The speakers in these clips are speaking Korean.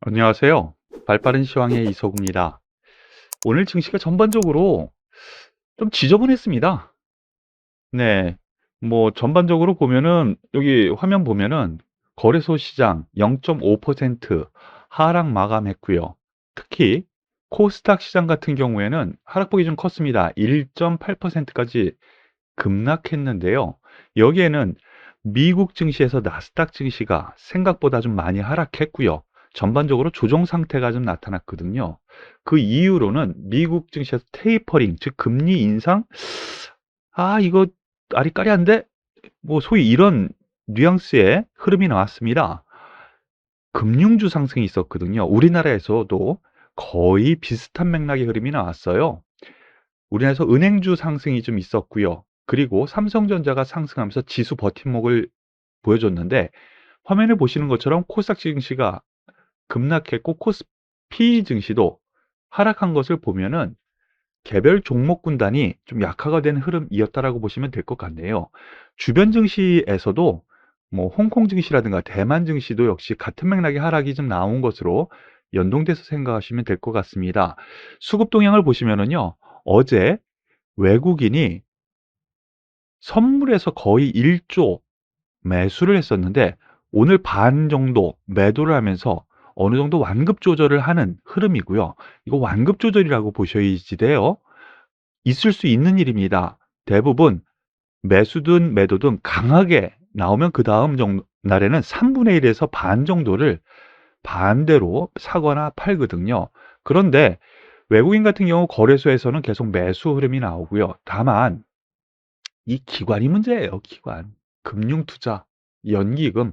안녕하세요. 발빠른 시황의 이석우입니다. 오늘 증시가 전반적으로 좀 지저분했습니다. 네. 뭐 전반적으로 보면은 여기 화면 보면은 거래소 시장 0.5% 하락 마감했고요. 특히 코스닥 시장 같은 경우에는 하락폭이 좀 컸습니다. 1.8%까지 급락했는데요. 여기에는 미국 증시에서 나스닥 증시가 생각보다 좀 많이 하락했고요. 전반적으로 조정 상태가 좀 나타났거든요. 그 이유로는 미국 증시에서 테이퍼링, 즉 금리 인상, 이거 아리까리한데? 뭐 소위 이런 뉘앙스의 흐름이 나왔습니다. 금융주 상승이 있었거든요. 우리나라에서도 거의 비슷한 맥락의 흐름이 나왔어요. 우리나라에서 은행주 상승이 좀 있었고요. 그리고 삼성전자가 상승하면서 지수 버팀목을 보여줬는데, 화면에 보시는 것처럼 코스닥 증시가 급락했고 코스피 증시도 하락한 것을 보면은 개별 종목 군단이 좀 약화가 된 흐름이었다라고 보시면 될 것 같네요. 주변 증시에서도 뭐 홍콩 증시라든가 대만 증시도 역시 같은 맥락의 하락이 좀 나온 것으로 연동돼서 생각하시면 될 것 같습니다. 수급 동향을 보시면은요, 어제 외국인이 선물에서 거의 1조 매수를 했었는데 오늘 반 정도 매도를 하면서 어느 정도 완급 조절을 하는 흐름이고요. 이거 완급 조절이라고 보셔야지 돼요. 있을 수 있는 일입니다. 대부분 매수든 매도든 강하게 나오면 그 다음 날에는 3분의 1에서 반 정도를 반대로 사거나 팔거든요. 그런데 외국인 같은 경우 거래소에서는 계속 매수 흐름이 나오고요. 다만 이 기관이 문제예요, 기관. 금융투자, 연기금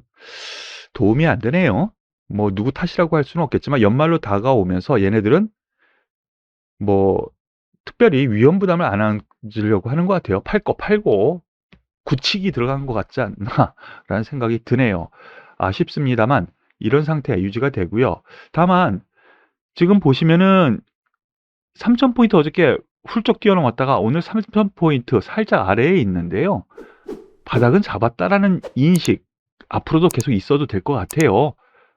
도움이 안 되네요. 뭐 누구 탓이라고 할 수는 없겠지만 연말로 다가오면서 얘네들은 뭐 특별히 위험 부담을 안 안으려고 하는 것 같아요. 팔 거 팔고 굳히기 들어간 것 같지 않나라는 생각이 드네요. 아쉽습니다만 이런 상태 유지가 되고요. 다만 지금 보시면은 3,000포인트 어저께 훌쩍 뛰어넘었다가 오늘 3,000포인트 살짝 아래에 있는데요. 바닥은 잡았다라는 인식 앞으로도 계속 있어도 될 것 같아요.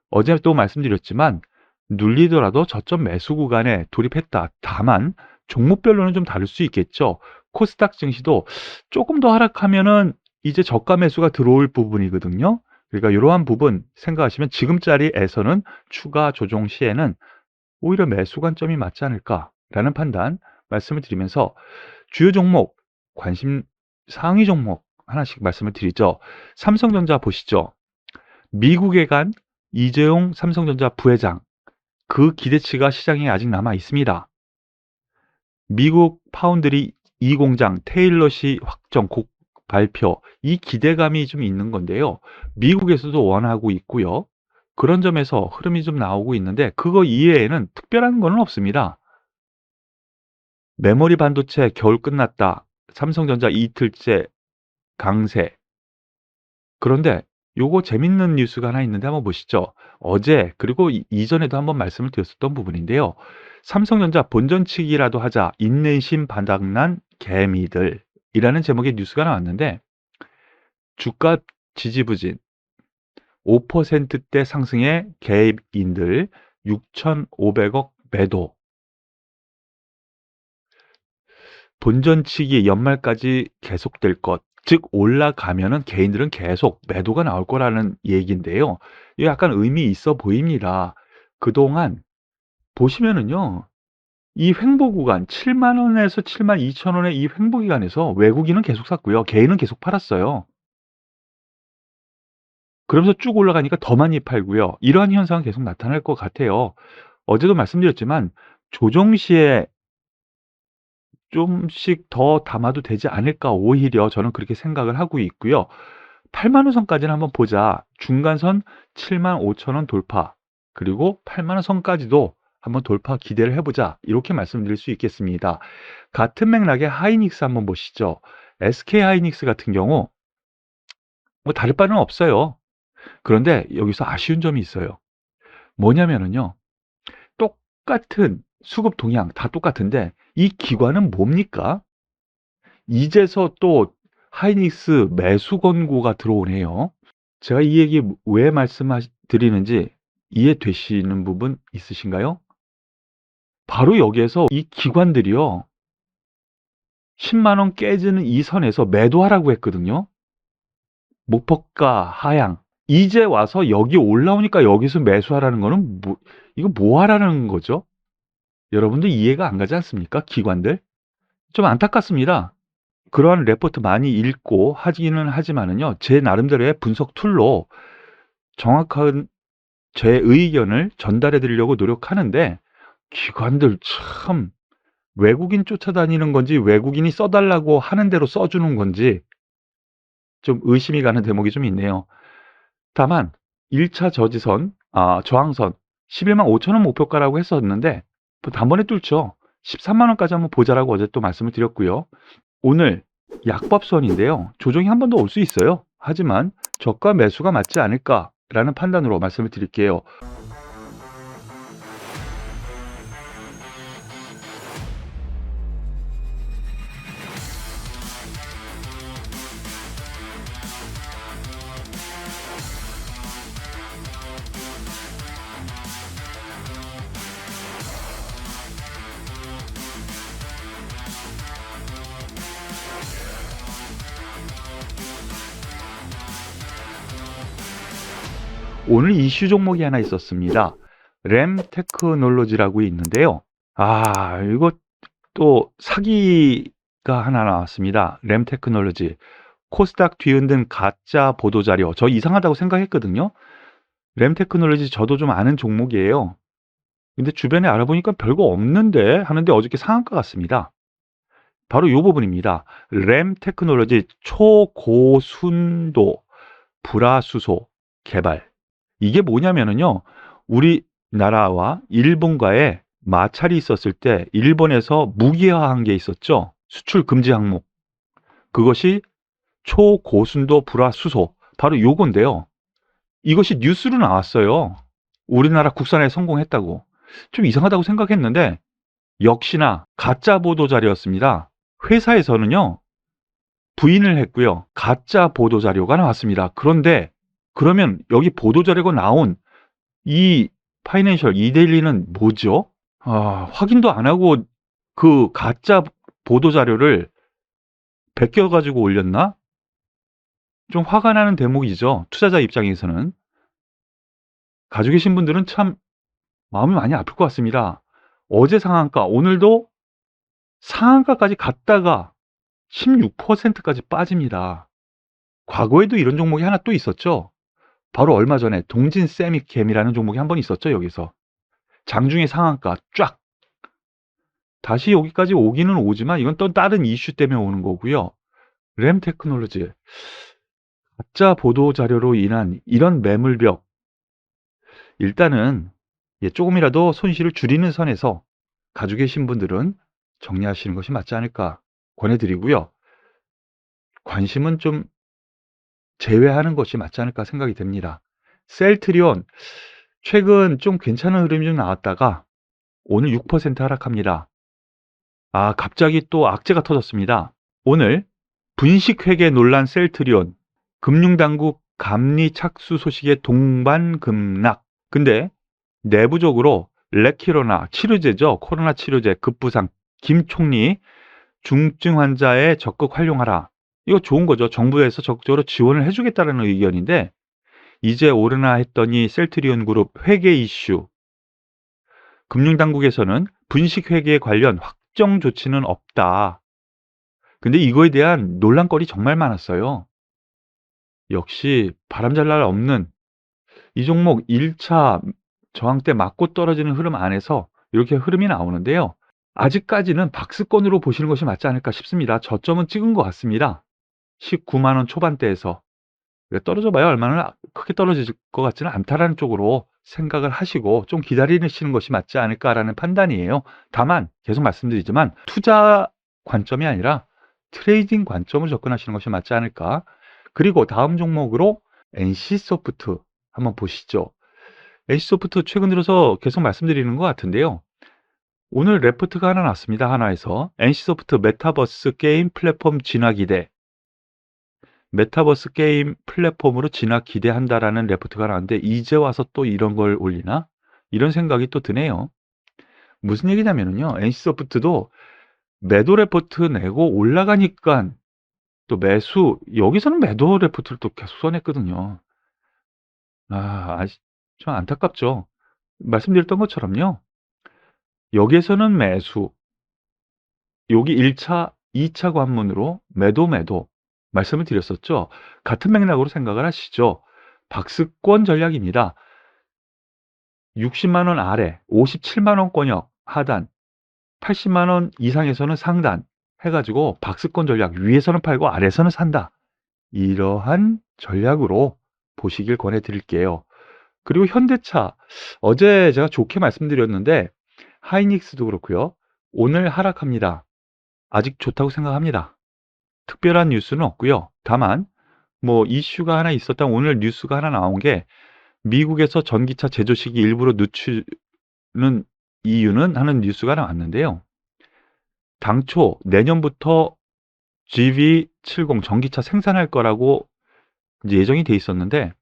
어제 또 말씀드렸지만 눌리더라도 저점 매수 구간에 돌입했다. 다만 종목별로는 좀 다를 수 있겠죠. 코스닥 증시도 조금 더 하락하면은 이제 저가 매수가 들어올 부분이거든요. 그러니까 이러한 부분 생각하시면 지금 자리에서는 추가 조정 시에는 오히려 매수 관점이 맞지 않을까라는 판단 말씀을 드리면서 주요 종목, 관심 상위 종목 하나씩 말씀을 드리죠. 삼성전자 보시죠. 미국에 간 이재용 삼성전자 부회장, 그 기대치가 시장에 아직 남아 있습니다. 미국 파운드리 2공장 테일러시 확정 곡 발표, 이 기대감이 좀 있는 건데요. 미국에서도 원하고 있고요. 그런 점에서 흐름이 좀 나오고 있는데 그거 이외에는 특별한 건 없습니다. 메모리 반도체 겨울 끝났다. 삼성전자 이틀째 강세. 그런데 요거 재밌는 뉴스가 하나 있는데 한번 보시죠. 어제 그리고 이전에도 한번 말씀을 드렸었던 부분인데요. 삼성전자 본전치기라도 하자 인내심 바닥난 개미들이라는 제목의 뉴스가 나왔는데 주가 지지부진 5%대 상승의 개입인들 6,500억 매도. 본전치기 연말까지 계속될 것. 즉 올라가면은 개인들은 계속 매도가 나올 거라는 얘기인데요. 이게 약간 의미 있어 보입니다. 그동안 보시면은요. 이 횡보 구간 7만 원에서 7만 2천 원의 이 횡보 기간에서 외국인은 계속 샀고요. 개인은 계속 팔았어요. 그러면서 쭉 올라가니까 더 많이 팔고요. 이러한 현상은 계속 나타날 것 같아요. 어제도 말씀드렸지만 조정 시에 좀씩 더 담아도 되지 않을까 오히려 저는 그렇게 생각을 하고 있고요. 8만 원 선까지는 한번 보자. 중간선 7만 5천 원 돌파 그리고 8만 원 선까지도 한번 돌파 기대를 해보자. 이렇게 말씀드릴 수 있겠습니다. 같은 맥락의 하이닉스 한번 보시죠. SK 하이닉스 같은 경우 뭐 다를 바는 없어요. 그런데 여기서 아쉬운 점이 있어요. 뭐냐면은요. 똑같은 수급 동향 다 똑같은데 이 기관은 뭡니까? 이제서 또 하이닉스 매수 권고가 들어오네요. 제가 이 얘기 왜 드리는지 이해되시는 부분 있으신가요? 바로 여기에서 이 기관들이요. 10만 원 깨지는 이 선에서 매도하라고 했거든요. 목표가 하향. 이제 와서 여기 올라오니까 여기서 매수하라는 거는 이거 뭐 하라는 거죠? 여러분들 이해가 안 가지 않습니까? 기관들. 좀 안타깝습니다. 그러한 레포트 많이 읽고 하기는 하지만은요. 제 나름대로의 분석 툴로 정확한 제 의견을 전달해 드리려고 노력하는데 기관들 참 외국인 쫓아다니는 건지 외국인이 써 달라고 하는 대로 써 주는 건지 좀 의심이 가는 대목이 좀 있네요. 다만 1차 저지선 저항선 11만 5천 원 목표가라고 했었는데 단번에 뚫죠. 13만 원까지 한번 보자라고 어제 또 말씀을 드렸고요. 오늘 약법선인데요. 조정이 한 번 더 올 수 있어요. 하지만 저가 매수가 맞지 않을까라는 판단으로 말씀을 드릴게요. 오늘 이슈 종목이 하나 있었습니다. 램 테크놀로지라고 있는데요. 이거 또 사기가 하나 나왔습니다. 램 테크놀로지. 코스닥 뒤흔든 가짜 보도자료. 저 이상하다고 생각했거든요. 램 테크놀로지 저도 좀 아는 종목이에요. 근데 주변에 알아보니까 별거 없는데 하는데 어저께 상한가 같습니다. 바로 이 부분입니다. 램 테크놀로지 초고순도 불화수소 개발. 이게 뭐냐면은요. 우리나라와 일본과의 마찰이 있었을 때 일본에서 무기화한 게 있었죠. 수출 금지 항목. 그것이 초고순도 불화수소. 바로 요건데요. 이것이 뉴스로 나왔어요. 우리나라 국산에 성공했다고. 좀 이상하다고 생각했는데 역시나 가짜 보도 자료였습니다. 회사에서는요. 부인을 했고요. 가짜 보도 자료가 나왔습니다. 그런데 그러면 여기 보도 자료가 나온 이 파이낸셜 이데일리는 뭐죠? 확인도 안 하고 그 가짜 보도 자료를 베껴 가지고 올렸나? 좀 화가 나는 대목이죠. 투자자 입장에서는. 가지고 계신 분들은 참 마음이 많이 아플 것 같습니다. 어제 상한가, 오늘도 상한가까지 갔다가 16%까지 빠집니다. 과거에도 이런 종목이 하나 또 있었죠. 바로 얼마 전에 동진 세미캠이라는 종목이 한 번 있었죠. 여기서 장중에 상한가 쫙 다시 여기까지 오기는 오지만 이건 또 다른 이슈 때문에 오는 거고요. 램 테크놀로지 가짜 보도 자료로 인한 이런 매물벽 일단은 조금이라도 손실을 줄이는 선에서 가지고 계신 분들은 정리하시는 것이 맞지 않을까 권해드리고요. 관심은 좀 제외하는 것이 맞지 않을까 생각이 됩니다. 셀트리온 최근 좀 괜찮은 흐름이 좀 나왔다가 오늘 6% 하락합니다. 갑자기 또 악재가 터졌습니다. 오늘 분식회계 논란 셀트리온 금융당국 감리 착수 소식에 동반 급락. 근데 내부적으로 레키로나 치료제죠. 코로나 치료제 급부상 김 총리 중증 환자에 적극 활용하라. 이거 좋은 거죠. 정부에서 적극적으로 지원을 해주겠다는 의견인데 이제 오르나 했더니 셀트리온 그룹 회계 이슈. 금융당국에서는 분식회계 관련 확정 조치는 없다. 근데 이거에 대한 논란거리 정말 많았어요. 역시 바람잘 날 없는 이 종목 1차 저항 때 맞고 떨어지는 흐름 안에서 이렇게 흐름이 나오는데요. 아직까지는 박스권으로 보시는 것이 맞지 않을까 싶습니다. 저점은 찍은 것 같습니다. 19만 원 초반대에서 떨어져 봐야 얼마나 크게 떨어질 것 같지는 않다라는 쪽으로 생각을 하시고 좀 기다리시는 것이 맞지 않을까라는 판단이에요. 다만 계속 말씀드리지만 투자 관점이 아니라 트레이딩 관점으로 접근하시는 것이 맞지 않을까. 그리고 다음 종목으로 NC소프트 한번 보시죠. NC소프트 최근 들어서 계속 말씀드리는 것 같은데요. 오늘 레포트가 하나 났습니다. 하나에서 NC소프트 메타버스 게임 플랫폼 진화 기대. 메타버스 게임 플랫폼으로 진화 기대한다라는 레포트가 나왔는데 이제 와서 또 이런 걸 올리나? 이런 생각이 또 드네요. 무슨 얘기냐면요. NC소프트도 매도 레포트 내고 올라가니까 또 매수, 여기서는 매도 레포트를 또 계속 써냈거든요. 좀 안타깝죠. 말씀드렸던 것처럼요. 여기에서는 매수, 여기 1차, 2차 관문으로 매도 말씀을 드렸었죠. 같은 맥락으로 생각을 하시죠. 박스권 전략입니다. 60만 원 아래, 57만 원권역 하단, 80만 원 이상에서는 상단 해가지고 박스권 전략, 위에서는 팔고 아래에서는 산다. 이러한 전략으로 보시길 권해드릴게요. 그리고 현대차, 어제 제가 좋게 말씀드렸는데 하이닉스도 그렇고요. 오늘 하락합니다. 아직 좋다고 생각합니다. 특별한 뉴스는 없고요. 다만 뭐 이슈가 하나 있었다. 오늘 뉴스가 하나 나온 게 미국에서 전기차 제조식이 일부러 늦추는 이유는 하는 뉴스가 나왔는데요. 당초 내년부터 GV70 전기차 생산할 거라고 이제 예정이 돼 있었는데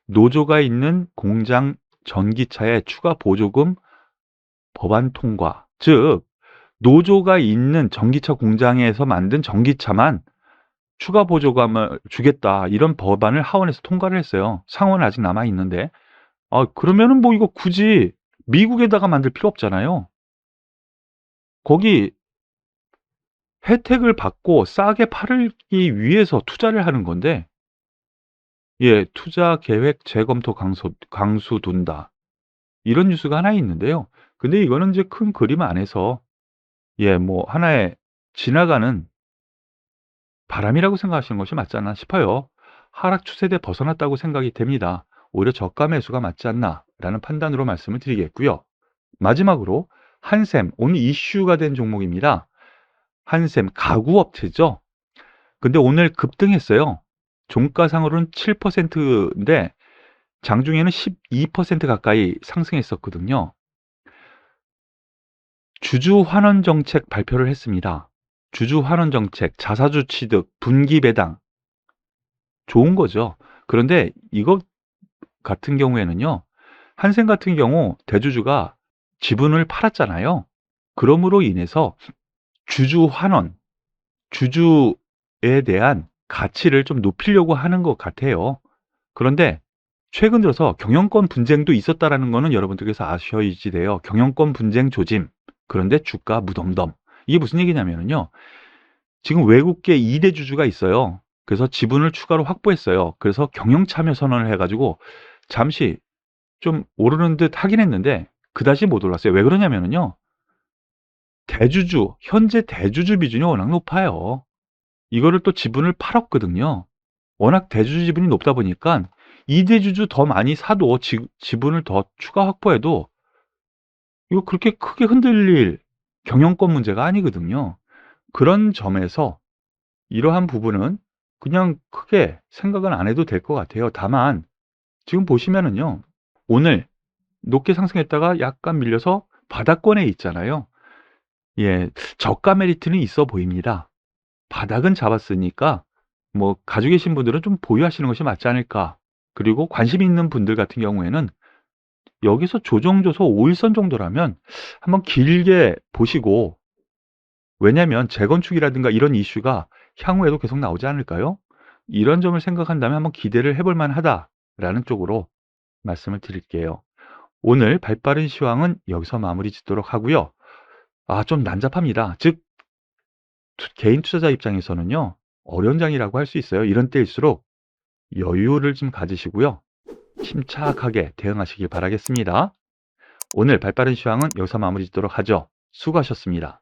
노조가 있는 공장 전기차에 추가 보조금 법안 통과, 즉 노조가 있는 전기차 공장에서 만든 전기차만 추가 보조금을 주겠다, 이런 법안을 하원에서 통과를 했어요. 상원은 아직 남아 있는데 그러면은 뭐 이거 굳이 미국에다가 만들 필요 없잖아요. 거기 혜택을 받고 싸게 팔기 위해서 투자를 하는 건데, 예, 투자 계획 재검토 강수 둔다. 이런 뉴스가 하나 있는데요. 근데 이거는 이제 큰 그림 안에서 예, 뭐 하나의 지나가는 바람이라고 생각하시는 것이 맞지 않나 싶어요. 하락 추세대 벗어났다고 생각이 됩니다. 오히려 저가 매수가 맞지 않나라는 판단으로 말씀을 드리겠고요. 마지막으로 한샘, 오늘 이슈가 된 종목입니다. 한샘 가구업체죠. 근데 오늘 급등했어요. 종가상으로는 7%인데 장중에는 12% 가까이 상승했었거든요. 주주 환원 정책 발표를 했습니다. 주주 환원 정책, 자사주 취득, 분기 배당, 좋은 거죠. 그런데 이거 같은 경우에는요, 한샘 같은 경우 대주주가 지분을 팔았잖아요. 그러므로 인해서 주주 환원, 주주에 대한 가치를 좀 높이려고 하는 것 같아요. 그런데 최근 들어서 경영권 분쟁도 있었다라는 거는 여러분들께서 아셔야지 돼요. 경영권 분쟁 조짐, 그런데 주가 무덤덤. 이게 무슨 얘기냐면요, 지금 외국계 2대 주주가 있어요. 그래서 지분을 추가로 확보했어요. 그래서 경영 참여 선언을 해가지고 잠시 좀 오르는 듯 하긴 했는데 그다지 못 올랐어요. 왜 그러냐면요, 대주주, 현재 대주주 비중이 워낙 높아요. 이거를 또 지분을 팔았거든요. 워낙 대주주 지분이 높다 보니까 2대 주주 더 많이 사도 지분을 더 추가 확보해도 이거 그렇게 크게 흔들릴 경영권 문제가 아니거든요. 그런 점에서 이러한 부분은 그냥 크게 생각은 안 해도 될 것 같아요. 다만 지금 보시면은요, 오늘 높게 상승했다가 약간 밀려서 바닥권에 있잖아요. 예, 저가 메리트는 있어 보입니다. 바닥은 잡았으니까 뭐 가지고 계신 분들은 좀 보유하시는 것이 맞지 않을까. 그리고 관심 있는 분들 같은 경우에는 여기서 조정줘서 5일선 정도라면 한번 길게 보시고, 왜냐면 재건축이라든가 이런 이슈가 향후에도 계속 나오지 않을까요? 이런 점을 생각한다면 한번 기대를 해볼 만하다라는 쪽으로 말씀을 드릴게요. 오늘 발빠른 시황은 여기서 마무리 짓도록 하고요. 좀 난잡합니다. 즉 개인 투자자 입장에서는요, 어려운 장이라고 할 수 있어요. 이런 때일수록 여유를 좀 가지시고요, 침착하게 대응하시길 바라겠습니다. 오늘 발빠른 시황은 여기서 마무리 짓도록 하죠. 수고하셨습니다.